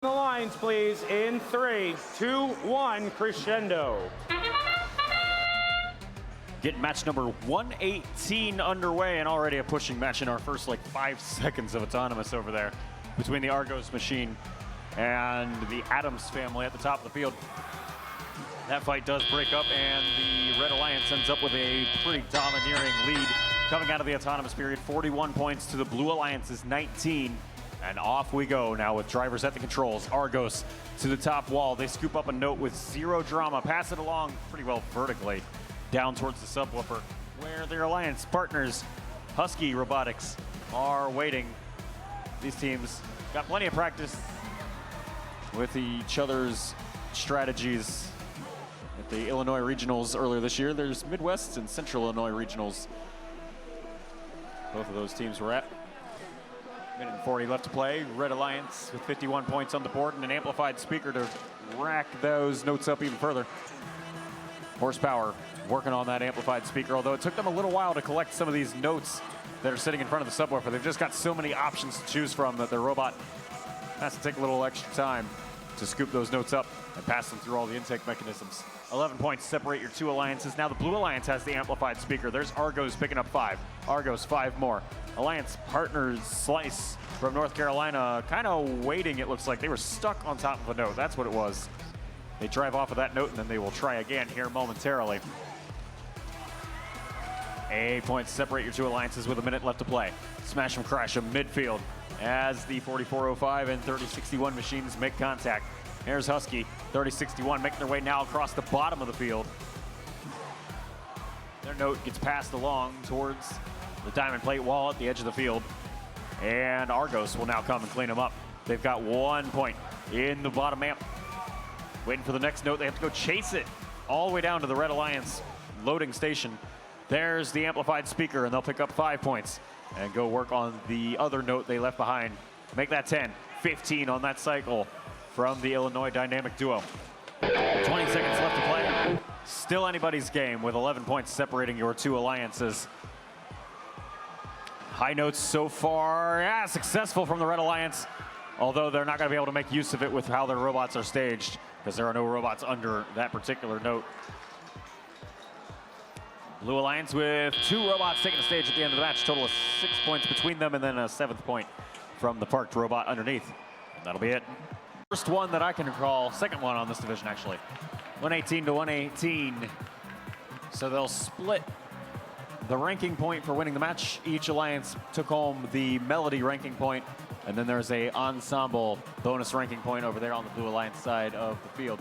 The lines, please, in 3, 2, 1, crescendo. Getting match number 118 underway, and already a pushing match in our first 5 seconds of autonomous over there between the Argos machine and the Adams family at the top of the field. That fight does break up, and the Red Alliance ends up with a pretty domineering lead coming out of the autonomous period. 41 points to the Blue Alliance's 19. And off we go now with drivers at the controls. Argos to the top wall. They scoop up a note with zero drama, pass it along pretty well vertically down towards the subwoofer, where their alliance partners, Husky Robotics, are waiting. These teams got plenty of practice with each other's strategies at the Illinois regionals earlier this year. There's Midwest and Central Illinois regionals. Both of those teams were at. Minute and 40 left to play. Red Alliance with 51 points on the board and an amplified speaker to rack those notes up even further. Horsepower working on that amplified speaker, although it took them a little while to collect some of these notes that are sitting in front of the subwoofer. They've just got so many options to choose from that their robot has to take a little extra time to scoop those notes up and pass them through all the intake mechanisms. 11 points separate your two alliances. Now the Blue Alliance has the amplified speaker. There's Argos picking up 5. Argos 5 more. Alliance partners Slice from North Carolina kind of waiting, it looks like. They were stuck on top of a note. That's what it was. They drive off of that note and then they will try again here momentarily. 8 points separate your two alliances with a minute left to play. Smash 'em, crash 'em midfield as the 4405 and 3061 machines make contact. Here's Husky, 3061 making their way now across the bottom of the field. Their note gets passed along towards the diamond plate wall at the edge of the field. And Argos will now come and clean them up. They've got 1 point in the bottom amp. Waiting for the next note. They have to go chase it all the way down to the Red Alliance loading station. There's the amplified speaker, and they'll pick up 5 points and go work on the other note they left behind. Make that 10, 15 on that cycle from the Illinois dynamic duo. 20 seconds left to play. Still anybody's game with 11 points separating your two alliances. High notes so far, successful from the Red Alliance, although they're not going to be able to make use of it with how their robots are staged, because there are no robots under that particular note. Blue Alliance with 2 robots taking the stage at the end of the match, total of 6 points between them, and then a 7th point from the parked robot underneath. And that'll be it. First one that I can recall, second one on this division actually. 118 to 118. So they'll split the ranking point for winning the match. Each alliance took home the Melody ranking point, and then there's a ensemble bonus ranking point over there on the Blue Alliance side of the field.